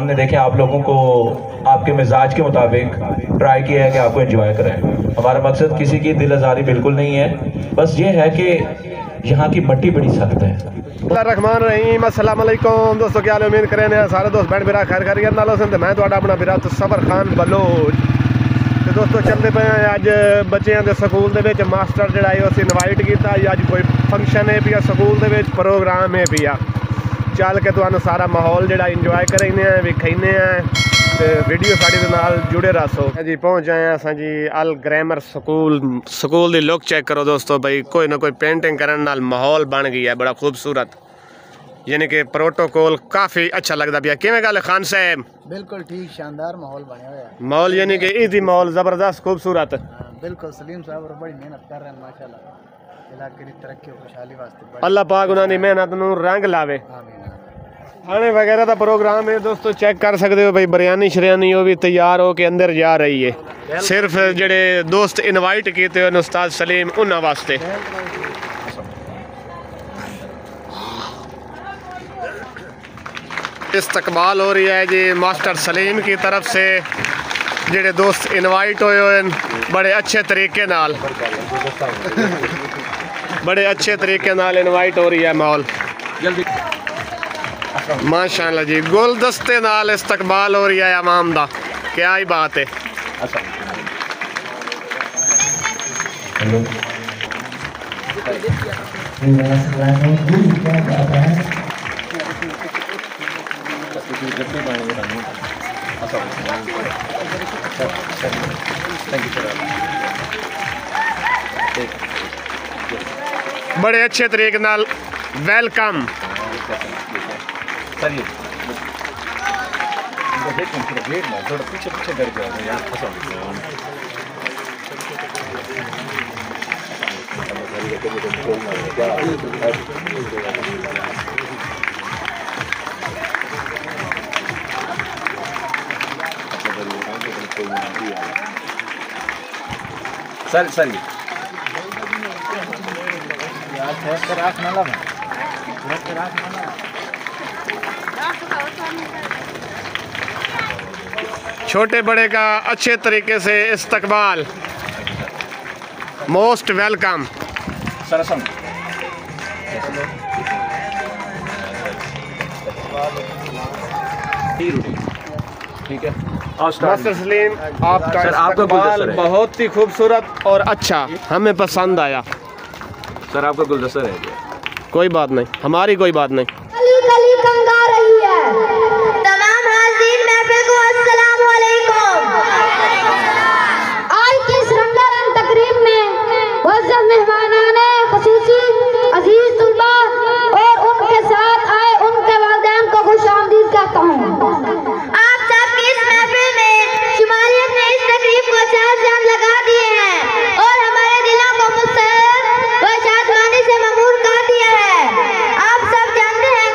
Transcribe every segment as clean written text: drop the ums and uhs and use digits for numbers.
हमने देखे आप लोगों को आपके मिजाज के मुताबिक ट्राई किया है कि आपको एंजॉय करें। हमारा मकसद किसी की दिल आज़ारी बिल्कुल नहीं है, बस ये है कि यहाँ की मट्टी बड़ी सख्त है। रहमान रहीम अस्सलाम वालेकुम दोस्तों, क्या उम्मीद करें ने सारे दोस्त बैठ मेरा खैर खैरियत नाल सन। मैं तुहाडा अपना बिरात सबर खान बलोच। तो दोस्तों चलते पे अज बच्चों के स्कूल दे विच मास्टर जिहड़ा है उस इनवाइट किया। अज कोई फंक्शन है पिया स्कूल दे विच, प्रोग्राम है पिया। चल के तुहानू सारा माहौल जिहड़ा इंजॉय करेंगे विखाने तो वीडियो साड़ी दे नाल जुड़े रहो जी। पहुँच आए असां जी अल ग्रामर स्कूल दी लुक चेक करो दोस्तों। भाई कोई ना कोई पेंटिंग करने नाल माहौल बन गया है बड़ा खूबसूरत, यानी कि प्रोटोकॉल काफ़ी अच्छा लगता पिया। किवें गल खान साहब? बिल्कुल ठीक, शानदार माहौल बने हुए हैं। माहौल यानी कि इदी माहौल ज़बरदस्त खूबसूरत। बिल्कुल सलीम साहब और बड़ी मेहनत कर रहे हैं माशाल्लाह। इलाके की तरक्की और खुशहाली वास्ते अल्लाह पाक उन्हां दी मेहनत नूं रंग लावे। आमीन। खाने वगैरह का प्रोग्राम है दोस्तों, चेक कर सकते हो भाई। बिरयानी शरियानी वो भी तैयार हो के अंदर जा रही है। सिर्फ जेडे दोस्त इनवाइट किए हुए उस्ताद सलीम उन्होंने वास्ते। इस्तकबाल हो रही है जी मास्टर सलीम की तरफ से। जेडे दोस्त इनवाइट हुए बड़े अच्छे तरीके नाल इनवाइट हो रही है। माहौल माशाल्लाह जी, गुलदस्ते नाल इस्तकबाल हो रही है अवाम दा, क्या ही बात है। बड़े अच्छे तरीके नाल वेलकम। छोटे बड़े का अच्छे तरीके से इस्तकबाल, मोस्ट वेलकम। ठीक है मास्टर सलीम, आपका इस्तकबाल बहुत ही खूबसूरत और अच्छा, हमें पसंद आया। सर आपका गुलदस्ता रह गया। कोई बात नहीं, हमारी कोई बात नहीं। कली कंगा रही है। तमाम हाज़रीन महफिल को अस्सलाम वालेकुम। आज की इस रंगारंग तकरीब में मुअज़्ज़ज़ मेहमानाने ख़ुसूसी अज़ीज़ तुलबा और उनके साथ आए उनके वालिदैन को खुशामदीद कहता हूँ। आप सब की इस महफिल में शुमारियत ने इस तकरीब को चार चांद लगा दिए हैं और हमारे दिलों को मुस्सरत व शादमानी से ममूर कर दिया है। आप सब जानते हैं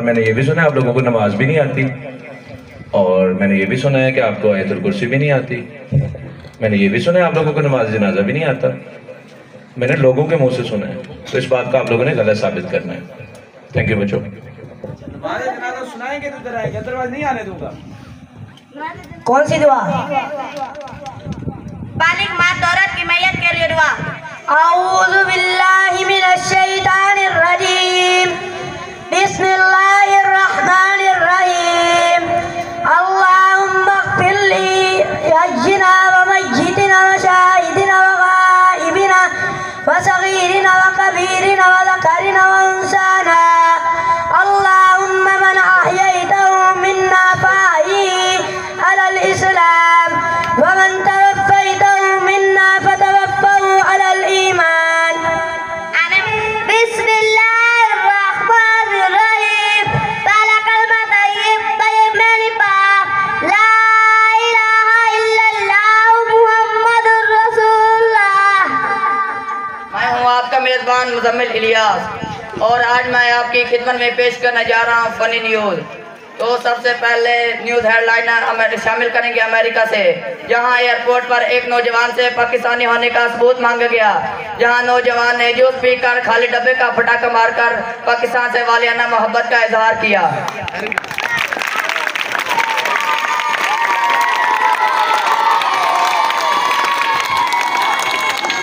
मैंने ये भी सुना है आप लोगों को नमाज भी नहीं आती, और मैंने ये भी सुना है कि आपको आयतुल कुर्सी भी नहीं आती, मैंने ये भी सुना है आप लोगों को नमाज जनाजा भी नहीं आता। मैंने लोगों के मुंह से सुना है, तो इस बात का आप लोगों ने गलत साबित करना है। थैंक यू बच्चों। सुनाएंगे तो इधर आएंगे, अदरवाइज नहीं आने दूंगा। कौन सी दुआ? बालिग मर्द औरत की मैयत के लिए दुआ। औज़ु बिल्लाहि मिनश शैतानिर रजीम। बिस्मिल्लाहिर रहमानिर रहीम। अल्लाहुम्मा इग़फिर ली हय्यिना व मय्यितिना व शाहिदिना व गाइबिना व सगीरिना व कबीरिना व ज़करिना व उन्साना। अल्लाहुम्मा मन अहयैतहु मिन्ना फ़अहयिही अलल इस्लाम व मन तवफ़्फ़यतहु मिन्ना फ़तवफ़्फ़हु अलल ईमान। बिस्मिल्लाहिर रहमानिर रहीम। ताला कलमा तय्यब तय्यब मेरी पाक ला इलाहा इल्लल्लाह मुहम्मदुर रसूलुल्लाह। मैं हूँ आपका मेज़बान मुज़म्मिल इलियास, और आज मैं आपकी खिदमत में पेश करने जा रहा हूँ फनी न्यूज़। तो सबसे पहले न्यूज़ हेडलाइनर शामिल करेंगे अमेरिका से, जहां एयरपोर्ट पर एक नौजवान से पाकिस्तानी होने का सबूत मांगा गया, जहां नौजवान ने जूस पीकर खाली डब्बे का पटाखा मारकर पाकिस्तान से वालियाना मोहब्बत का इजहार किया।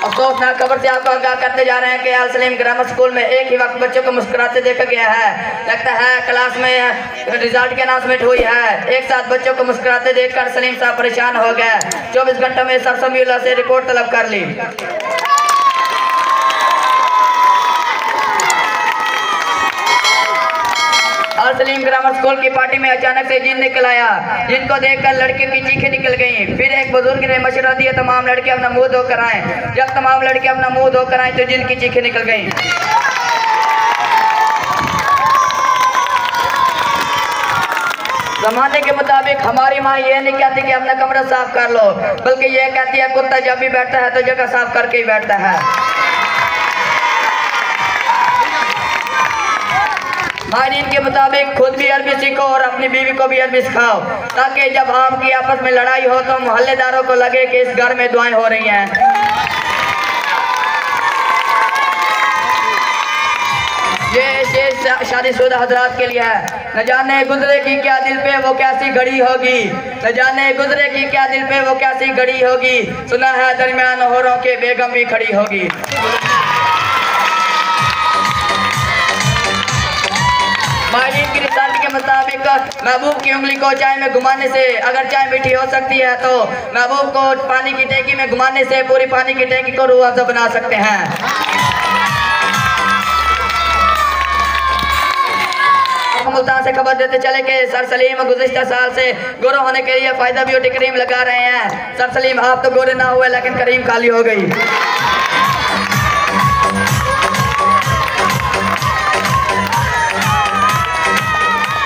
अफसोसनाक खबर से आपको आगाह करते जा रहे हैं कि अल सलीम ग्रामर स्कूल में एक ही वक्त बच्चों को मुस्कुराते देखा गया है। लगता है क्लास में रिजल्ट की अनाउंसमेंट हुई है। एक साथ बच्चों को मुस्कुराते देखकर सलीम साहब परेशान हो गए। 24 घंटों में सर समीउल्लाह से रिपोर्ट तलब कर ली। अल सलीम ग्रामर स्कूल की पार्टी में अचानक से जिन निकल आया, जिनको देखकर लड़के की चीखें निकल गईं। फिर एक बुजुर्ग ने मशवरा दिया तमाम लड़के अपना मुंह धोकर आएं। जब तमाम लड़के अपना मुंह धोकर आए तो जिन की चीखें निकल गईं। जमाने के मुताबिक हमारी माँ ये नहीं कहती कि अपना कमरा साफ कर लो, बल्कि ये कहती है कुत्ता जब भी बैठता है तो जगह साफ करके ही बैठता है। माहिरीन के मुताबिक खुद भी अरबी सीखो और अपनी बीवी को भी अरबी सिखाओ, ताकि जब आपकी आपस में लड़ाई हो तो मोहल्लेदारों को लगे कि इस घर में दुआएं हो रही हैं। ये शादीशुदा हजरात के लिए है। न जाने गुजरे की क्या दिल पे वो कैसी घड़ी होगी, न जाने गुजरे की क्या दिल पे वो कैसी घड़ी होगी। सुना है दरमियान होरों के बेगम भी खड़ी होगी। माहिरीन की रिसर्च के मुताबिक महबूब की उंगली को चाय में घुमाने से अगर चाय मीठी हो सकती है, तो महबूब को पानी की टैंकी में घुमाने से पूरी पानी की टैंकी को रूह अफ़ज़ा बना सकते हैं। मुल्तान से खबर देते चले कि सर सलीम गुज़िश्ता साल से गोरे होने के लिए फ़ायदा ब्यूटी क्रीम लगा रहे हैं। सर सलीम आप तो गोरे ना हुए, लेकिन क्रीम खाली हो गई।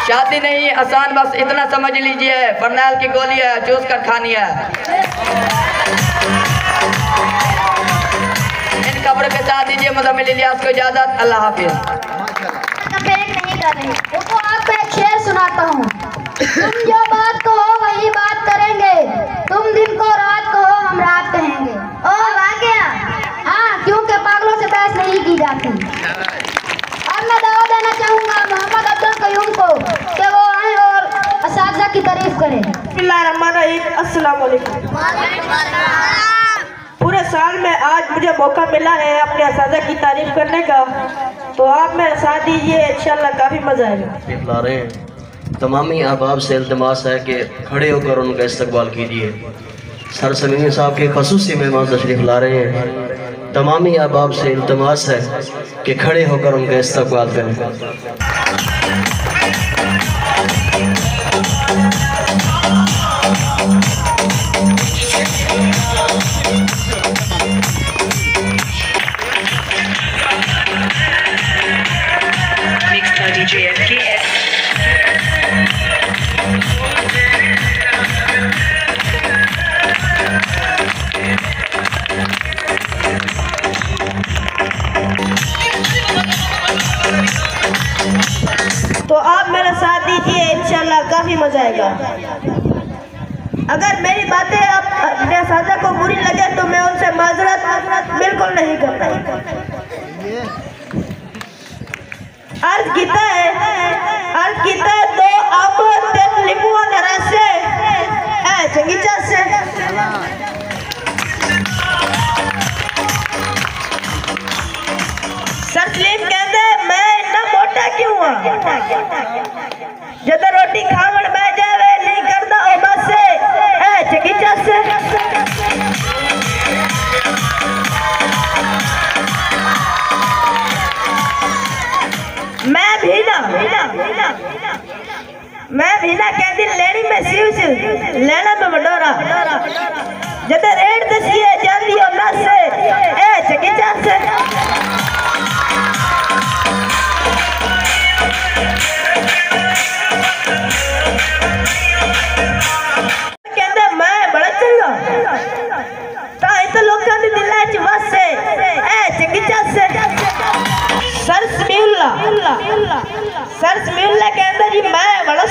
शादी नहीं आसान, बस इतना समझ लीजिए, फरनैल की गोली है, चूस कर खानी है। इन खबरों के साथ दीजिए मुज़म्मिल इलियास को इजाज़त। अल्लाह हाफिज़। नहीं कर रही, देखो आपको एक शेर सुनाता हूँ। तुम जो बात कहो वही बात करेंगे, तुम दिन को रात कहो हम रात कहेंगे। और आ गया, हाँ, क्योंकि पागलों से बहस नहीं की जाती। अब मैं दावा देना चाहूँगा मोहम्मद अब्दुल कयूम को कि वो आए और असातिज़ा की तारीफ करें। अस्सलाम वालेकुम। पूरे साल में आज मुझे मौका मिला है अपने असातिज़ा की तारीफ करने का, तो आप मेरे साथ दीजिए, इंशाल्लाह काफ़ी मज़ा आएगा। ला रहे हैं तमामी अहबाब से इल्तिमास है कि खड़े होकर उनका इस्तकबाल कीजिए। सर सलीम साहब के ख़ुसूसी मेहमान तशरीफ़ ला रहे हैं। तमामी अहबाब से इल्तिमास है कि खड़े होकर उनका इस्तकबाल करें। अगर मेरी बातें आप अपने साझा को बुरी लगे तो मैं उनसे माजरत बिल्कुल नहीं करता। अर्ज कीता है दो अब तीन लिंबुआ ने रसे है चंगीचा से सर सलीम कहते मैं इतना मोटा क्यों हाँ जब रोटी खावन बह जावे नहीं करता ओ बस है चंगीचा से मैं भी ना कहती लेनी में सीव लेना में मडोरा जब रेड दसिए जाती हो ना से ए चंगीचा से कहते मैं बड़ा चंगा ता इत लोकां दे दिलां च वसे ए चंगीचा से सर समीउल्ला कहता जी मैं बड़ा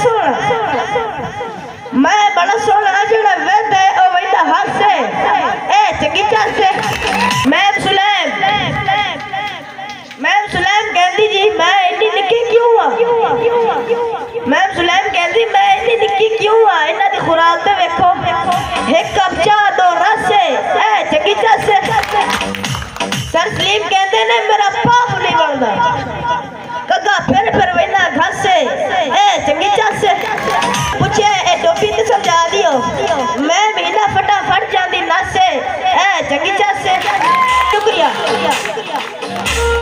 सोहना जेड़ा वेद है ओ वेदा हस है ए चंगीचा से मैम सुलैम कहती जी मैं इतनी निक्की क्यों मैम सुलैम कहती मैं इतनी निक्की क्यों इन्हां दी खुराक ते वेखो एक कप चाह दो रस है चंगीचा से सर सलीम कहते ने मेरा पाप नहीं बनता कगा फिर वेना घस ए चंगीचा से पूछे ए टोपी ते समझा दियो मैं महीना फटाफट जांदी नस ए चंगीचा से शुक्रिया।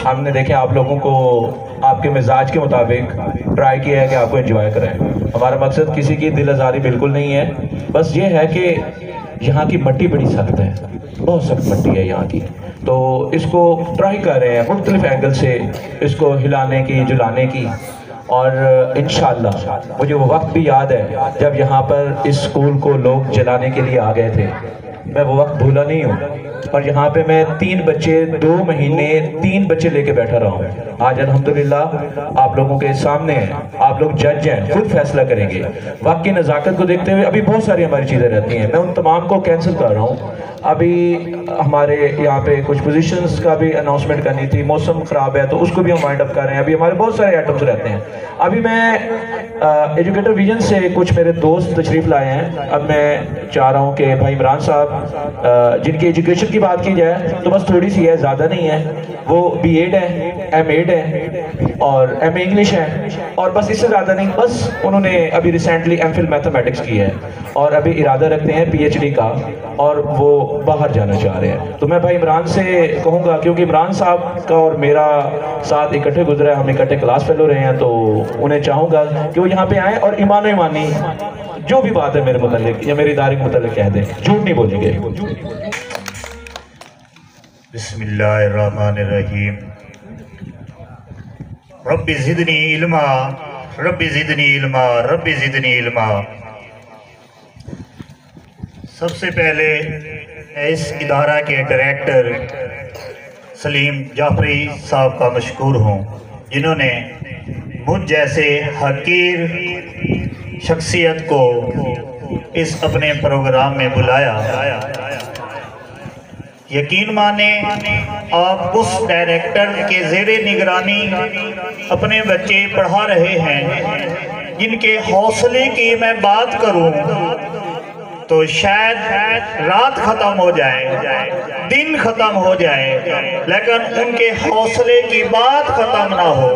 हमने देखे आप लोगों को आपके मिजाज के मुताबिक ट्राई किया है कि आपको एंजॉय कराएं। हमारा मकसद किसी की दिल आज़ारी बिल्कुल नहीं है, बस ये है कि यहाँ की मिट्टी बड़ी सख्त है, बहुत सख्त मिट्टी है यहाँ की, तो इसको ट्राई कर रहे हैं मुख्तलिफ एंगल से इसको हिलाने की जुलाने की। और इंशाअल्लाह मुझे वो वक्त भी याद है जब यहाँ पर इस स्कूल को लोग जलाने के लिए आ गए थे, मैं वो वक्त भूला नहीं हूँ। और यहाँ पे मैं 3 बच्चे 2 महीने 3 बच्चे लेके बैठा रहा हूँ। आज अल्हम्दुलिल्लाह आप लोगों के सामने हैं, आप लोग जज हैं, खुद फैसला करेंगे। वक्त की नज़ाकत को देखते हुए अभी बहुत सारी हमारी चीज़ें रहती हैं, मैं उन तमाम को कैंसिल कर रहा हूँ। अभी हमारे यहाँ पे कुछ पोजीशंस का भी अनाउंसमेंट करनी थी, मौसम ख़राब है तो उसको भी हम वाइंड अप कर रहे हैं। अभी हमारे बहुत सारे आइटम्स रहते हैं। अभी मैं एजुकेटर विजन से कुछ मेरे दोस्त तशरीफ़ लाए हैं। अब मैं चाह रहा हूँ कि भाई इमरान साहब जिनकी एजुकेशन की बात की जाए तो बस थोड़ी सी है, ज़्यादा नहीं है, वो B.Ed है, M.Ed है और M.A. इंग्लिश है और बस इससे ज़्यादा नहीं। बस उन्होंने अभी रिसेंटली M.Phil मैथमेटिक्स की है और अभी इरादा रखते हैं PhD का और वो बाहर जाना चाह रहे हैं। तो मैं भाई इमरान से कहूँगा, क्योंकि इमरान साहब का और मेरा साथ इकट्ठे गुजरा है, हम इकट्ठे क्लास फेलो रहे हैं, तो उन्हें चाहूँगा कि वो यहाँ पे आएँ और ईमानी जो भी बात है मेरे मुतालिक या मेरे इदारे के मुतालिक कह दें, झूठ नहीं बोलेंगे। बिस्मिल्लाहिर्रहमानिर्रहीम। रब्बी ज़िदनी इल्मा, रब्बी ज़िदनी इल्मा, रब्बी ज़िदनी इल्मा। सबसे पहले इस इदारा के डायरेक्टर सलीम जाफरी साहब का मशकूर हूँ, जिन्होंने मुझ जैसे हकीर शख्सियत को इस अपने प्रोग्राम में बुलाया। यकीन माने आप उस डायरेक्टर के ज़ेरे निगरानी अपने बच्चे पढ़ा रहे हैं जिनके हौसले की मैं बात करूं तो शायद रात ख़त्म हो जाए, दिन ख़त्म हो जाए, लेकिन उनके हौसले की बात ख़त्म ना हो।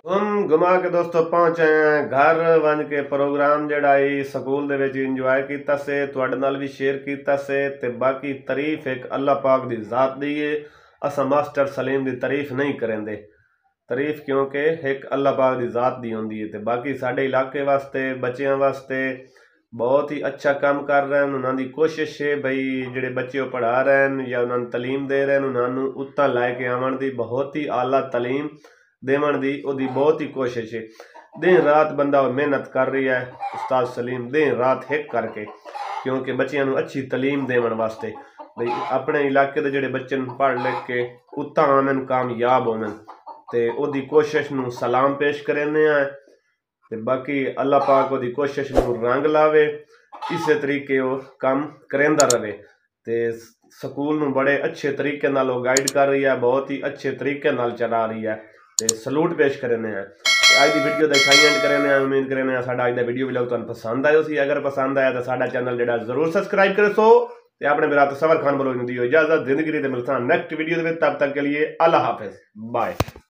हम घुमा के दोस्तों पहुंचे हैं घर वन के प्रोग्राम जड़ा स्कूल दे विच इंजॉय कीता से, तुहाडे नाल भी शेयर कीता से। ते बाकी तारीफ एक अल्लाह पाक दी ज़ात दी है, असा मास्टर सलीम दी तारीफ नहीं करेंदे, तारीफ क्योंकि एक अल्लाह पाक दी ज़ात दी होंदी है। ते बाकी साडे इलाके वास्ते बच्चों वास्ते बहुत ही अच्छा काम कर रहे हैं। उन्होंने कोशिश है भाई जेडे बच्चे पढ़ा रहे हैं या उन्होंने तलीम दे रहे हैं, उन्होंने उत्ता लैके आवन दी बहुत ही आला तलीम देवन दी ओदी बहुत ही कोशिश है। दिन रात बंदा मेहनत कर रही है उस्ताद सलीम, दिन रात हिक करके, क्योंकि बच्चों को अच्छी तलीम देवन वास्ते भाई अपने इलाके के जेडे बच्चे पढ़ लिख के उत्ता आवन कामयाब होवन ते ओदी कोशिश नूं सलाम पेश करने हैं। ਤੇ ਬਾਕੀ ਅੱਲਾਹ ਪਾਕ ਉਹਦੀ ਕੋਸ਼ਿਸ਼ ਨੂੰ ਰੰਗ ਲਾਵੇ, ਇਸੇ ਤਰੀਕੇ ਉਹ ਕੰਮ ਕਰਦਾ ਰਹੇ। ਤੇ ਸਕੂਲ ਨੂੰ ਬੜੇ अच्छे तरीके नाल गाइड कर रही है, बहुत ही अच्छे तरीके नाल चला रही है। तो सलूट पेश करने हैं। अज की वीडियो का इतना एंड करने, उम्मीद करने साडा अज का वीडियो भी तुहानूं पसंद आयो सी। अगर पसंद आया तो साडा चैनल जिहड़ा जरूर सबसक्राइब करो सो ते अपने मेरा सबर खान बलोच नूं दिओ इजाजत। जिंदगी दे मिलसां नेक्स्ट वीडियो दे विच, तब तक के लिए अल्लाह हाफिज़, बाय।